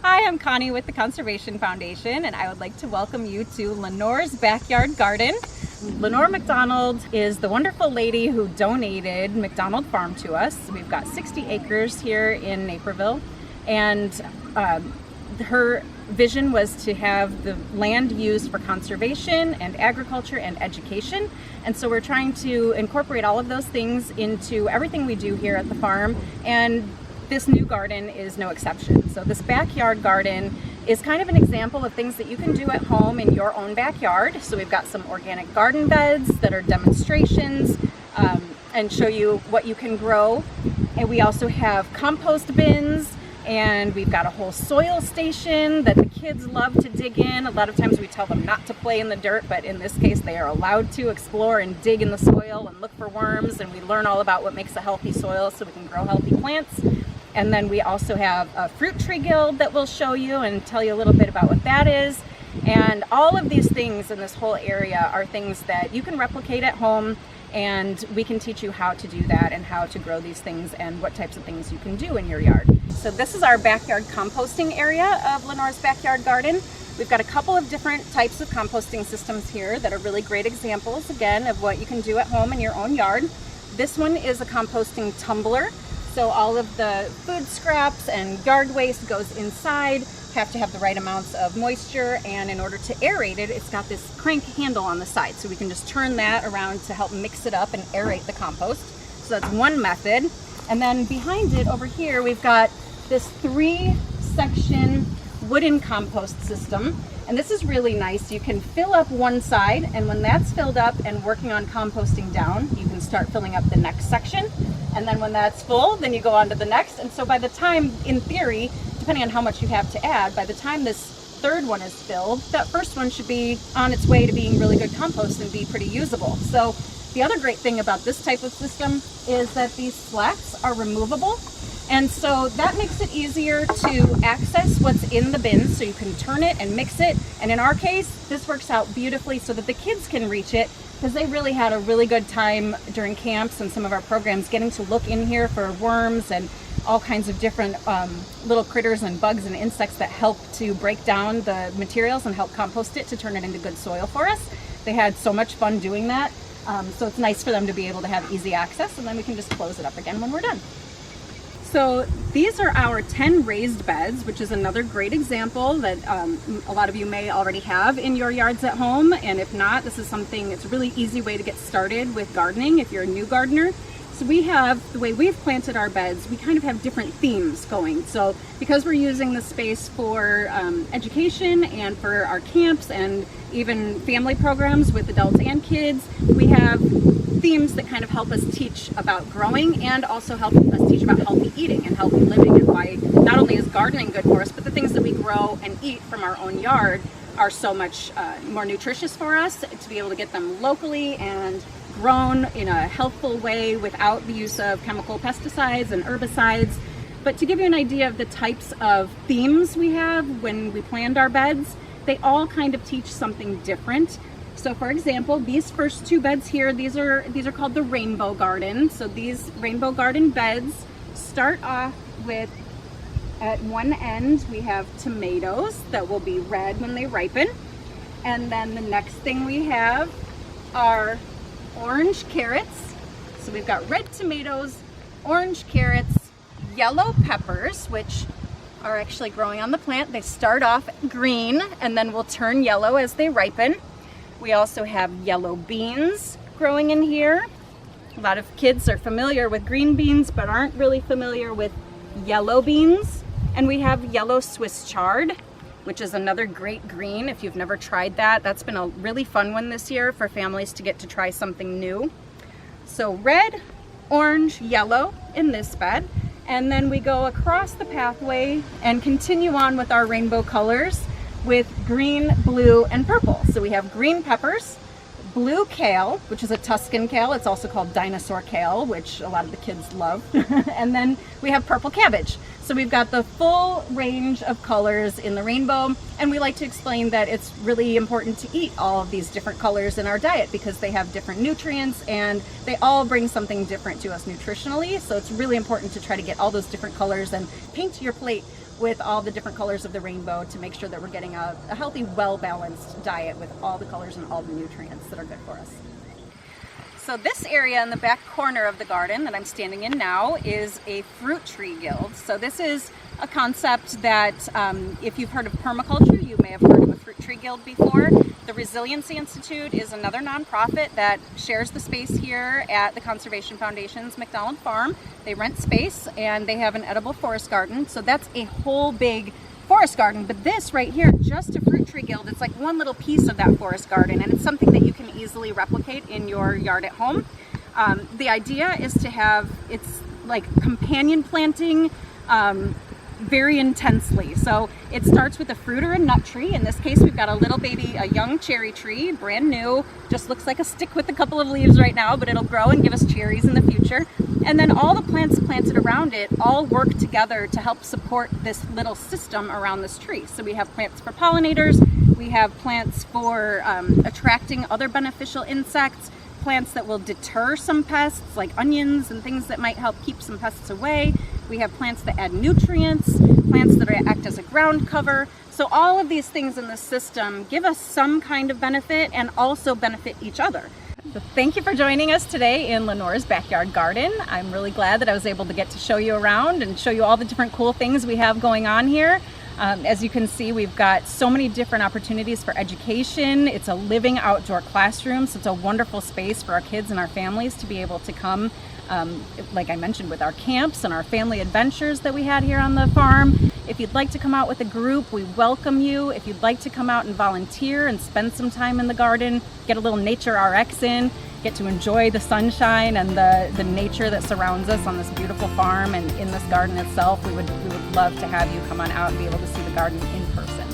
Hi, I'm Connie with the Conservation Foundation, and I would like to welcome you to Lenore's Backyard Garden. Lenore McDonald is the wonderful lady who donated McDonald Farm to us. We've got 60 acres here in Naperville, and her vision was to have the land used for conservation and agriculture and education. And so we're trying to incorporate all of those things into everything we do here at the farm, and this new garden is no exception. So this backyard garden is kind of an example of things that you can do at home in your own backyard. So we've got some organic garden beds that are demonstrations and show you what you can grow. And we also have compost bins, and we've got a whole soil station that the kids love to dig in. A lot of times we tell them not to play in the dirt, but in this case they are allowed to explore and dig in the soil and look for worms, and we learn all about what makes a healthy soil so we can grow healthy plants. And then we also have a fruit tree guild that we'll show you and tell you a little bit about what that is. And all of these things in this whole area are things that you can replicate at home, and we can teach you how to do that and how to grow these things and what types of things you can do in your yard. So this is our backyard composting area of Lenore's Backyard Garden. We've got a couple of different types of composting systems here that are really great examples, again, of what you can do at home in your own yard. This one is a composting tumbler. So all of the food scraps and yard waste goes inside, have to have the right amounts of moisture, and in order to aerate it, it's got this crank handle on the side. So we can just turn that around to help mix it up and aerate the compost. So that's one method. And then behind it over here, we've got this 3-section wooden compost system. And this is really nice. You can fill up one side, and when that's filled up and working on composting down, you can start filling up the next section. And then when that's full, then you go on to the next. And so by the time, in theory, depending on how much you have to add, by the time this third one is filled, that first one should be on its way to being really good compost and be pretty usable. So the other great thing about this type of system is that these slats are removable. And so that makes it easier to access what's in the bins, so you can turn it and mix it. And in our case, this works out beautifully so that the kids can reach it, because they really had a really good time during camps and some of our programs getting to look in here for worms and all kinds of different little critters and bugs and insects that help to break down the materials and help compost it to turn it into good soil for us. They had so much fun doing that. So it's nice for them to be able to have easy access, and then we can just close it up again when we're done. So these are our 10 raised beds, which is another great example that a lot of you may already have in your yards at home. And if not, this is something, it's a really easy way to get started with gardening if you're a new gardener. So we have, the way we've planted our beds, we kind of have different themes going. So because we're using the space for education and for our camps and even family programs with adults and kids, we have themes that kind of help us teach about growing and also help us teach about healthy eating and healthy living, and why not only is gardening good for us, but the things that we grow and eat from our own yard are so much more nutritious for us, to be able to get them locally and grown in a healthful way without the use of chemical pesticides and herbicides. But to give you an idea of the types of themes we have when we planned our beds, they all kind of teach something different. So for example, these first 2 beds here, these are called the rainbow garden. So these rainbow garden beds start off with, at one end we have tomatoes that will be red when they ripen, and then the next thing we have are orange carrots. So we've got red tomatoes, orange carrots, yellow peppers, which are actually growing on the plant. They start off green and then will turn yellow as they ripen. We also have yellow beans growing in here. A lot of kids are familiar with green beans but aren't really familiar with yellow beans. And we have yellow Swiss chard, which is another great green if you've never tried that. That's been a really fun one this year for families to get to try something new. So red, orange, yellow in this bed. And then we go across the pathway and continue on with our rainbow colors with green, blue, and purple. So we have green peppers, blue kale, which is a Tuscan kale. It's also called dinosaur kale, which a lot of the kids love. And then we have purple cabbage. So we've got the full range of colors in the rainbow, and we like to explain that it's really important to eat all of these different colors in our diet because they have different nutrients and they all bring something different to us nutritionally. So it's really important to try to get all those different colors and paint your plate with all the different colors of the rainbow to make sure that we're getting a healthy, well-balanced diet with all the colors and all the nutrients that are good for us. So this area in the back corner of the garden that I'm standing in now is a fruit tree guild. So this is a concept that if you've heard of permaculture, you may have heard of a fruit tree guild before. The Resiliency Institute is another nonprofit that shares the space here at the Conservation Foundation's McDonald Farm. They rent space and they have an edible forest garden. So that's a whole big forest garden, but this right here, just a fruit tree guild, it's like one little piece of that forest garden, and it's something that you can easily replicate in your yard at home. The idea is to have, it's like companion planting very intensely. So it starts with a fruit or a nut tree. In this case, we've got a little baby, a young cherry tree, brand new, just looks like a stick with a couple of leaves right now, but it'll grow and give us cherries in the future. And then all the plants planted around it all work together to help support this little system around this tree. So we have plants for pollinators, we have plants for attracting other beneficial insects, plants that will deter some pests like onions and things that might help keep some pests away. We have plants that add nutrients, plants that act as a ground cover. So all of these things in the system give us some kind of benefit and also benefit each other. So thank you for joining us today in Lenore's backyard garden. I'm really glad that I was able to get to show you around and show you all the different cool things we have going on here. As you can see, we've got so many different opportunities for education. It's a living outdoor classroom, so it's a wonderful space for our kids and our families to be able to come, like I mentioned, with our camps and our family adventures that we had here on the farm. If you'd like to come out with a group, we welcome you. If you'd like to come out and volunteer and spend some time in the garden, get a little nature RX in, get to enjoy the sunshine and the nature that surrounds us on this beautiful farm and in this garden itself, we would love to have you come on out and be able to see the garden in person.